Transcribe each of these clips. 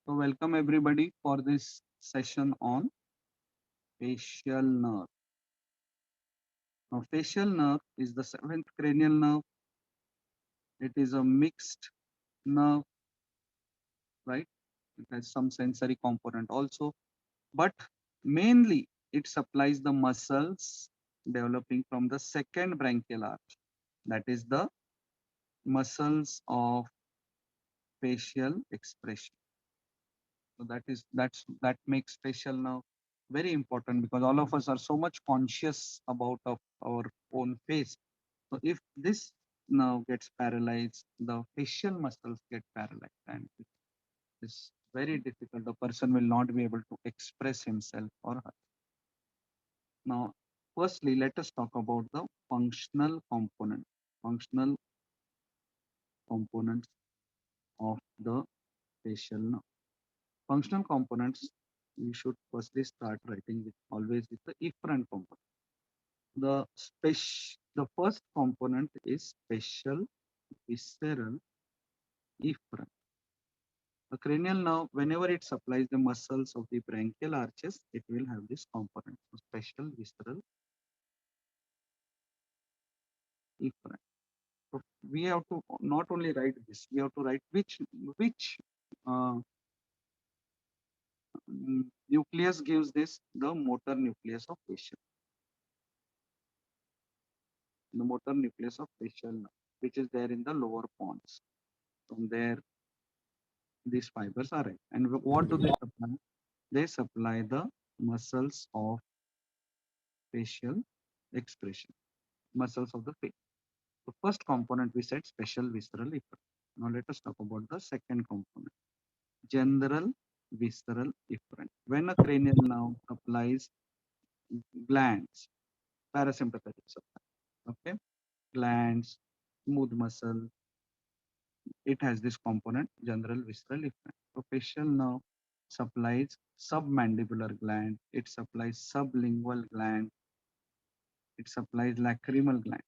So welcome everybody for this session on facial nerve. Now facial nerve is the seventh cranial nerve. It is a mixed nerve, right? It has some sensory component also, but mainly it supplies the muscles developing from the second branchial arch. That is the muscles of facial expression. So that makes facial nerve very important because all of us are so much conscious about of our own face. So if this nerve gets paralyzed, the facial muscles get paralyzed, and it is very difficult. The person will not be able to express himself or her. Now, firstly, let us talk about the functional components of the facial nerve. Functional components, we should firstly start writing with always with the efferent component. The first component is special visceral efferent. The cranial nerve, whenever it supplies the muscles of the branchial arches, it will have this component. So special visceral efferent. So we have to not only write this, we have to write which uh, nucleus gives this, the motor nucleus of facial, the motor nucleus of facial nerve, which is there in the lower pons. From there, these fibers are right. And what do they supply? They supply the muscles of facial expression, muscles of the face. The first component we said special visceral efferent. Now let us talk about the second component, general visceral efferent. When a cranial nerve supplies glands, parasympathetic supply, okay, glands, smooth muscle, it has this component, general visceral efferent. So facial nerve supplies submandibular gland, it supplies sublingual gland, it supplies lacrimal gland.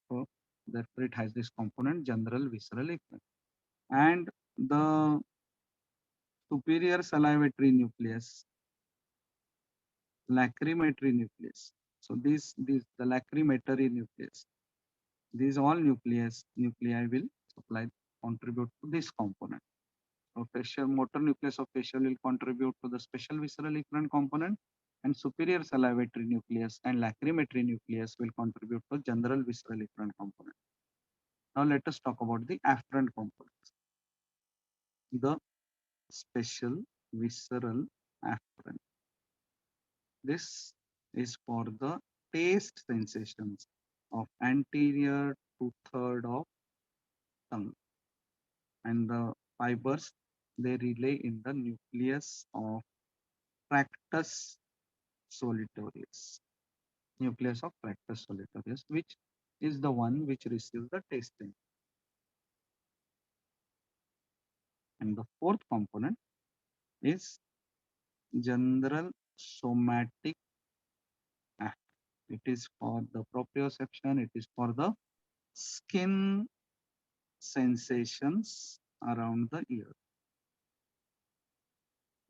So therefore it has this component, general visceral efferent. And the superior salivatory nucleus, lacrimatory nucleus. So these the lacrimatory nucleus, these all nuclei will supply contribute to this component. So facial motor nucleus of facial will contribute to the special visceral efferent component, and superior salivatory nucleus and lacrimatory nucleus will contribute to general visceral efferent component. Now let us talk about the afferent components. The special visceral afferent. This is for the taste sensations of anterior two-third of tongue, and the fibers they relay in the nucleus of tractus solitarius. Nucleus of tractus solitarius, which is the one which receives the tasting. And the fourth component is general somatic act. It is for the proprioception, it is for the skin sensations around the ear.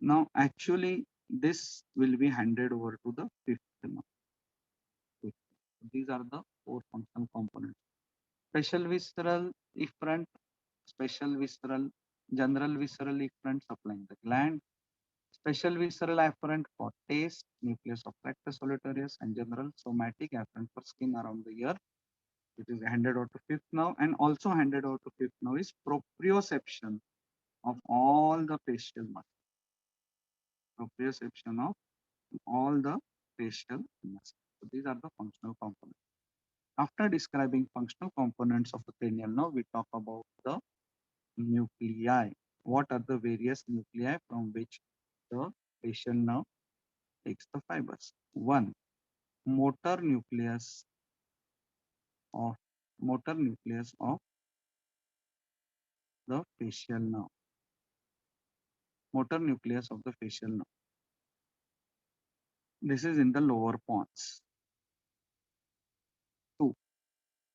Now, actually, this will be handed over to the fifth nerve. These are the four functional components. Special visceral efferent, special visceral, general visceral efferent supplying the gland, special visceral afferent for taste, nucleus of tractus solitarius, and general somatic afferent for skin around the ear. It is handed over to fifth nerve, and also handed over to fifth nerve is proprioception of all the facial muscles. Proprioception of all the facial muscles. So these are the functional components. After describing functional components of the cranial nerve, we talk about the nuclei. What are the various nuclei from which the facial nerve takes the fibers? One, motor nucleus of motor nucleus of the facial nerve. Motor nucleus of the facial nerve. This is in the lower pons. Two,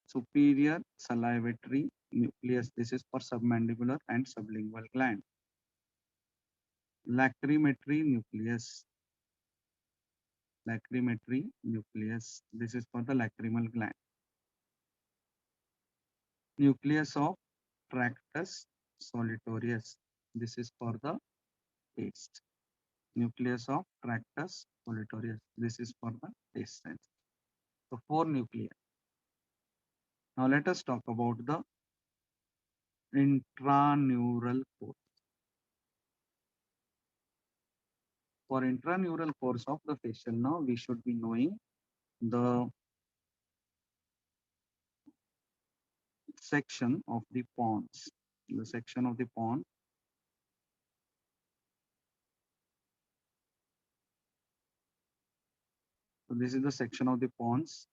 superior salivatory nucleus. This is for submandibular and sublingual gland. lacrimetry nucleus. Lacrimetry nucleus. This is for the lacrimal gland. Nucleus of Tractus solitorius. This is for the taste. Nucleus of Tractus solitorius. This is for the taste sense. So 4 nuclei. Now let us talk about the intraneural course. For intraneural course of the facial nerve, we should be knowing the section of the pons. The section of the pons. So this is the section of the pons.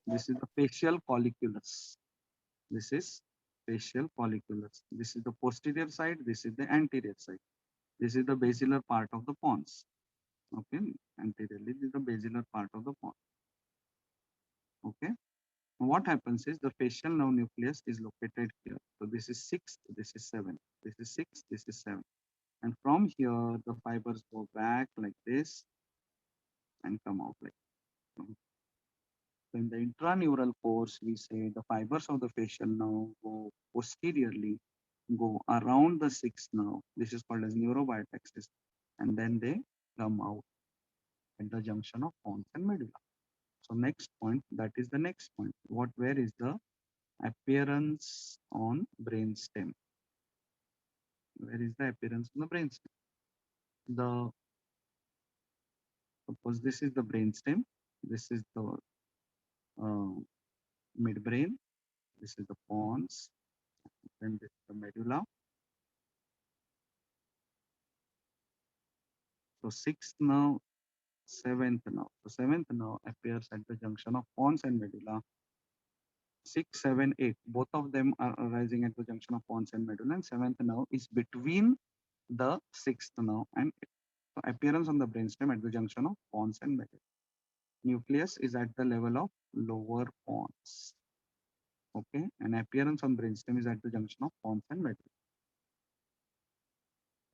This is the facial colliculus. This is facial colliculus. This is the posterior side. This is the anterior side. This is the basilar part of the pons. Okay, anteriorly, this is the basilar part of the pons. Okay, what happens is the facial nerve nucleus is located here. So this is 6, this is 7, this is 6, this is 7. And from here, the fibers go back like this and come out like this. So in the intraneural course, we say the fibers of the facial nerve go posteriorly, go around the sixth nerve. This is called as neurobiotexis. And then they come out at the junction of pons and medulla. So next point, that is the next point. Where is the appearance on brainstem? Where is the appearance on the brainstem? Suppose this is the brainstem, this is the uh, midbrain, this is the pons, then this is the medulla. So sixth nerve, seventh nerve. So seventh nerve appears at the junction of pons and medulla. 6, 7, 8, both of them are arising at the junction of pons and medulla, and seventh nerve is between the sixth nerve and so appearance on the brainstem at the junction of pons and medulla. Nucleus is at the level of lower pons. Okay, and appearance on brainstem is at the junction of pons and medulla.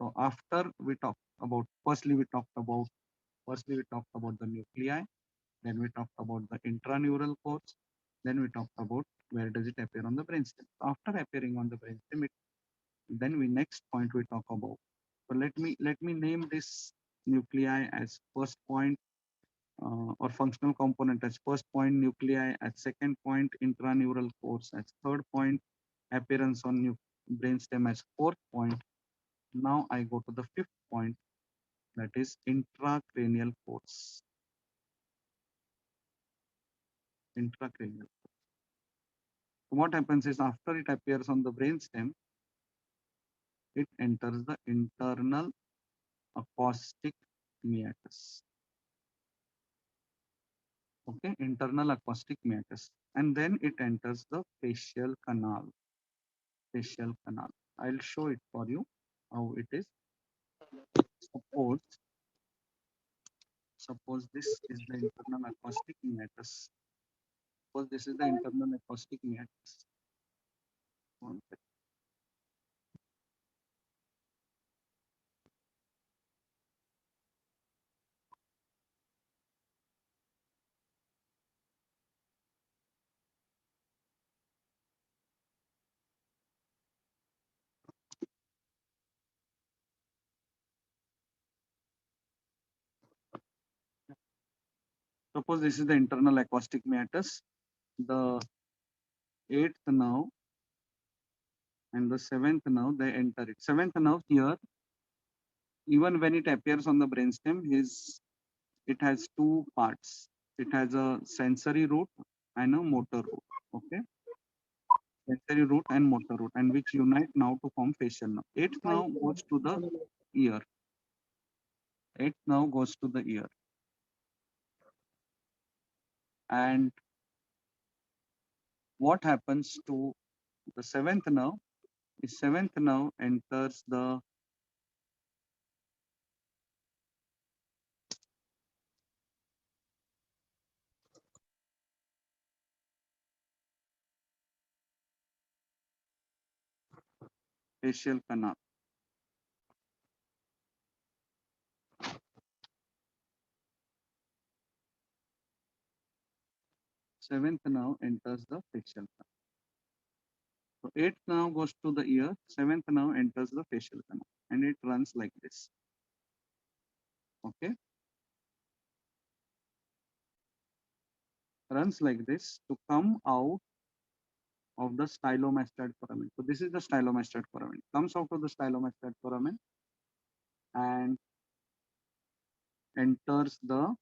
So after we talked about, firstly we talked about the nuclei, then we talked about the intraneural course, then we talked about where does it appear on the brainstem. After appearing on the brainstem, then we next point we talk about. So let me name this nuclei as first point or functional component as first point, nuclei as second point, intraneural course as third point, appearance on brainstem as fourth point. Now I go to the fifth point, that is intracranial course. Intracranial. What happens is after it appears on the brainstem, it enters the internal acoustic meatus. Okay, internal acoustic meatus, and then it enters the facial canal. Facial canal. I'll show it for you how it is. Suppose this is the internal acoustic meatus. Suppose this is the internal acoustic meatus. One second. Suppose this is the internal acoustic meatus. The eighth nerve and the seventh nerve, they enter it. Seventh nerve here, even when it appears on the brainstem, it has two parts. It has a sensory root and a motor root. Okay, sensory root and motor root, and which unite now to form facial nerve. Eighth nerve goes to the ear. Eighth nerve goes to the ear, and what happens to the seventh nerve? The seventh nerve enters the facial canal. seventh nerve enters the facial canal. So eighth nerve goes to the ear, seventh nerve enters the facial canal, and it runs like this. Okay, runs like this to come out of the stylomastoid foramen. So this is the stylomastoid foramen. Comes out of the stylomastoid foramen and enters the,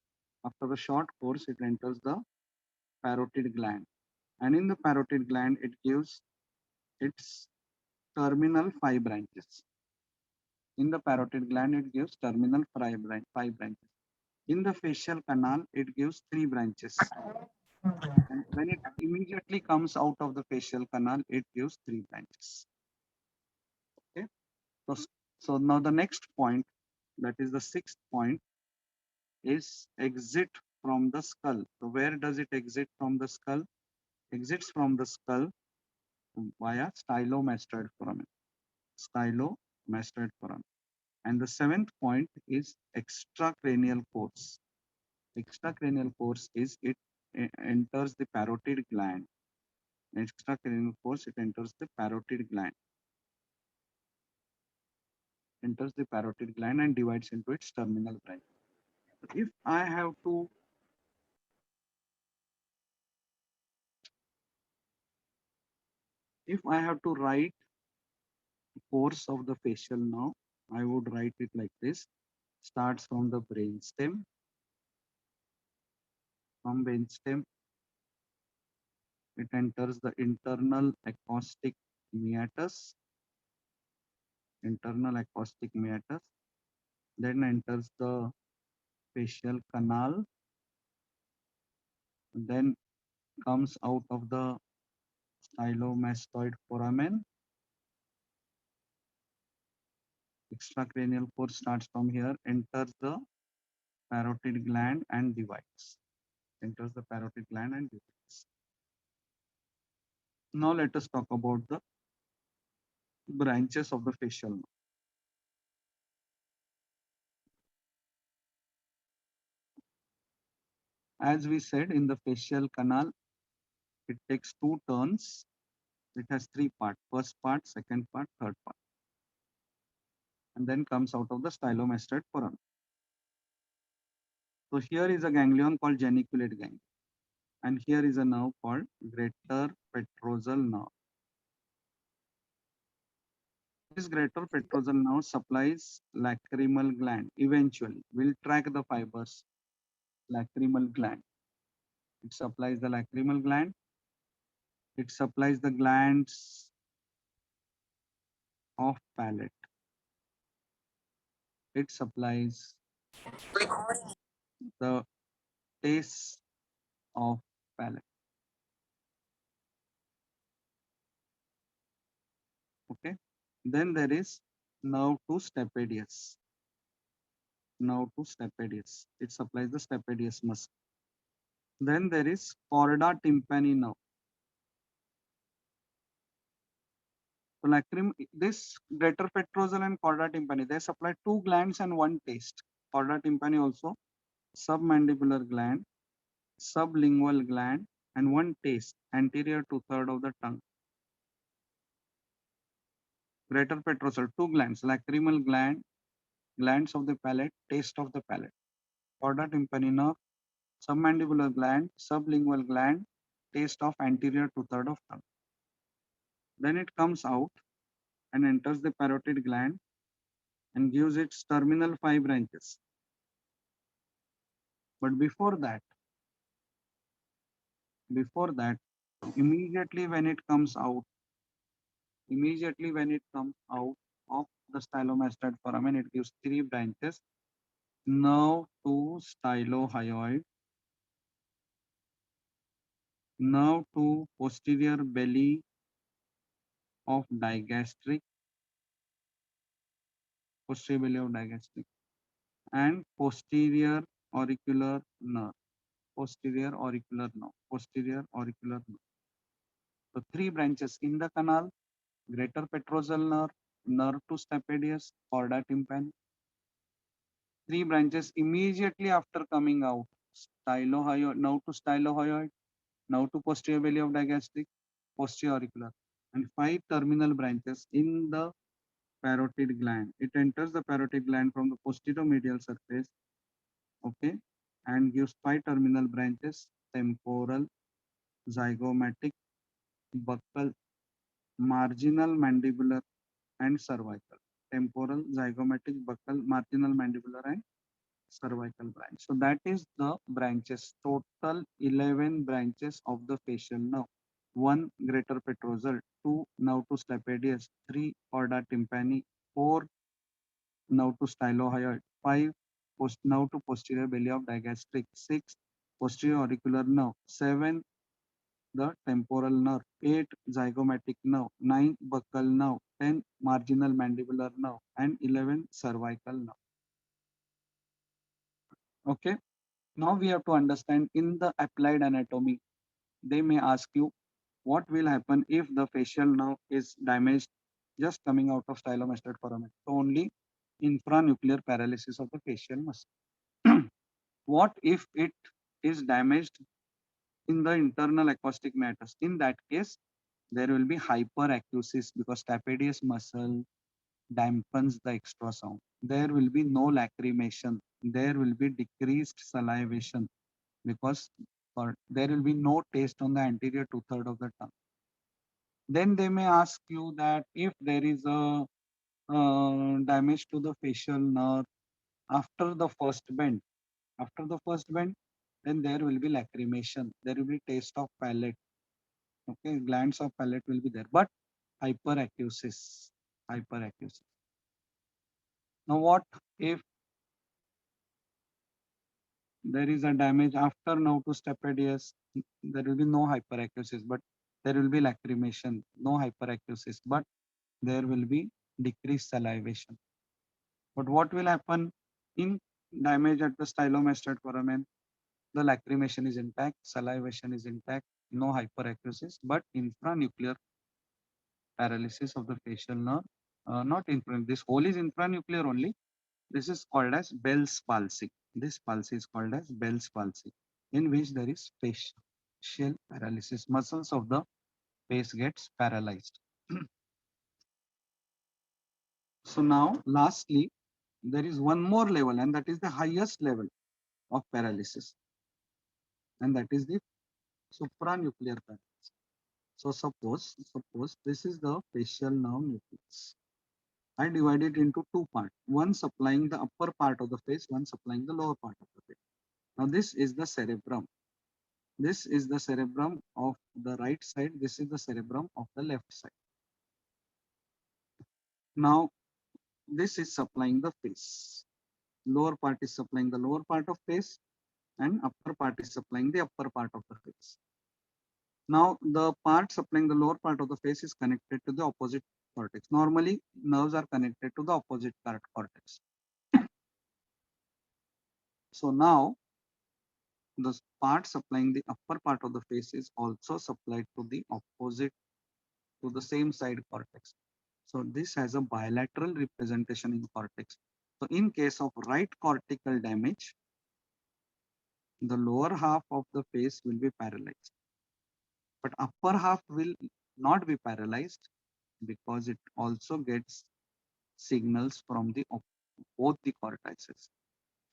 after the short course, it enters the parotid gland. And in the parotid gland, it gives its terminal 5 branches. In the parotid gland, it gives terminal 5 branches. In the facial canal, it gives 3 branches. And when it immediately comes out of the facial canal, it gives 3 branches. Okay. So now the next point, that is the sixth point, is exit from the skull. So where does it exit from the skull? Exits from the skull via stylomastoid foramen. Stylomastoid foramen. And the seventh point is extracranial course. Extracranial course is it enters the parotid gland. Extracranial course, it enters the parotid gland. Enters the parotid gland and divides into its terminal branch. If I have to write course of the facial nerve, I would write it like this. Starts from the brainstem. From brainstem, it enters the internal acoustic meatus. Internal acoustic meatus. Then enters the facial canal. Then comes out of the stylomastoid foramen. Extracranial course starts from here, enters the parotid gland and divides. Enters the parotid gland and divides. Now let us talk about the branches of the facial nerve. As we said, in the facial canal, it takes 2 turns. It has 3 parts: first part, second part, third part, and then comes out of the stylomastoid foramen. So here is a ganglion called geniculate ganglion, and here is a nerve called greater petrosal nerve. This greater petrosal nerve supplies lacrimal gland. Eventually, will track the fibers. Lacrimal gland. It supplies the lacrimal gland. It supplies the glands of palate. It supplies the taste of palate. Okay. Then there is nerve to stapedius. Nerve to stapedius. It supplies the stapedius muscle. Then there is chorda tympani nerve. So this greater petrosal and chorda tympani, they supply 2 glands and 1 taste. Chorda tympani also submandibular gland, sublingual gland, and 1 taste anterior to third of the tongue. Greater petrosal, 2 glands, lacrimal gland, glands of the palate, taste of the palate. Chorda tympani nerve, submandibular gland, sublingual gland, taste of anterior to third of tongue. Then it comes out and enters the parotid gland and gives its terminal 5 branches. But before that, immediately when it comes out of the stylomastoid foramen, it gives 3 branches. Nerve to stylohyoid, nerve to posterior belly of digastric, and posterior auricular nerve. So 3 branches in the canal: greater petrosal nerve, nerve to stapedius, chorda tympani. 3 branches immediately after coming out: nerve to stylohyoid, Now to posterior belly of digastric, posterior auricular, and 5 terminal branches in the parotid gland. It enters the parotid gland from the posterior medial surface, okay, and gives 5 terminal branches: temporal, zygomatic, buccal, marginal mandibular, and cervical. Temporal, zygomatic, buccal, marginal mandibular, and cervical branch. So that is the branches. Total 11 branches of the facial nerve. 1 greater petrosal, 2 nerve to stapedius, 3 chorda tympani, 4 nerve to stylohyoid, 5 nerve to posterior belly of digastric, 6 posterior auricular nerve, 7 the temporal nerve, 8 zygomatic nerve, 9 buccal nerve, 10 marginal mandibular nerve, and 11 cervical nerve. Okay. Now we have to understand in the applied anatomy, they may ask you what will happen if the facial nerve is damaged just coming out of stylomastoid foramen. So only infranuclear paralysis of the facial muscle. What if it is damaged in the internal acoustic meatus? In that case, there will be hyperacusis because stapedius muscle dampens the extra sound. There will be no lacrimation. There will be decreased salivation because there will be no taste on the anterior two-thirds of the tongue. Then they may ask you that if there is a damage to the facial nerve after the first bend, then there will be lacrimation. There will be taste of palate. Okay, glands of palate will be there, but hyperacusis, hyperacusis. Now, what if there is a damage after now to stapedius? There will be no hyperacusis, but there will be lacrimation, no hyperacusis, but there will be decreased salivation. But what will happen in damage at the stylomastoid foramen? The lacrimation is intact, salivation is intact, no hyperacusis, but infranuclear paralysis of the facial nerve. Not infra, this whole is infranuclear only. This is called as Bell's palsy. This palsy is called as Bell's palsy, in which there is facial paralysis. Muscles of the face gets paralyzed. So now, lastly, there is one more level, and that is the highest level of paralysis, and that is the supranuclear paralysis. So suppose this is the facial nerve nucleus. I divide it into two parts, one supplying the upper part of the face, one supplying the lower part of the face. Now this is the cerebrum. This is the cerebrum of the right side. This is the cerebrum of the left side. Now this is supplying the face. Lower part is supplying the lower part of face, and upper part is supplying the upper part of the face. Now the part supplying the lower part of the face is connected to the opposite cortex. Normally nerves are connected to the opposite cortex. So now the part supplying the upper part of the face is also supplied to the opposite, to the same side cortex. So this has a bilateral representation in cortex. So in case of right cortical damage, the lower half of the face will be paralyzed, but upper half will not be paralyzed because it also gets signals from the both the cortices.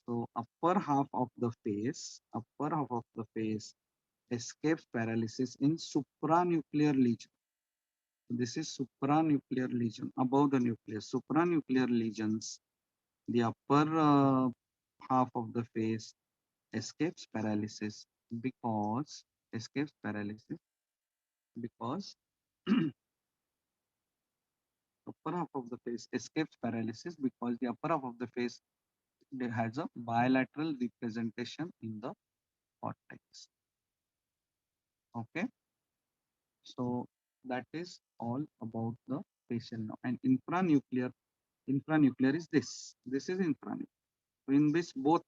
So upper half of the face escapes paralysis in supranuclear lesion. This is supranuclear lesion above the nucleus. Supranuclear lesions, the upper half of the face escapes paralysis because because upper half of the face escapes paralysis because the upper half of the face has a bilateral representation in the cortex. Okay, so that is all about the facial nerve. And infranuclear is this. This is infranuclear, in which both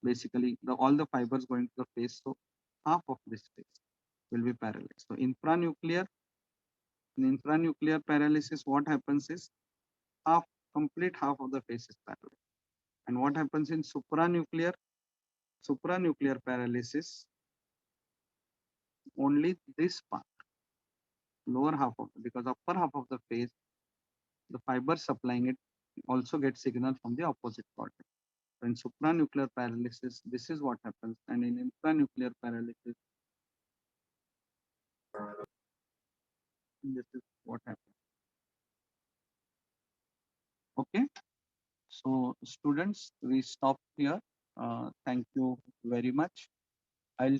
basically all the fibers going to the face. So half of this face will be paralyzed. So in intranuclear paralysis, what happens is complete half of the face is paralyzed. And what happens in supranuclear paralysis? only this part, lower half of, because upper half of the phase, the fiber supplying it also gets signal from the opposite cortex. So in supranuclear paralysis, this is what happens, and in infranuclear paralysis, this is what happens. Okay, so students, we stop here. Thank you very much. I'll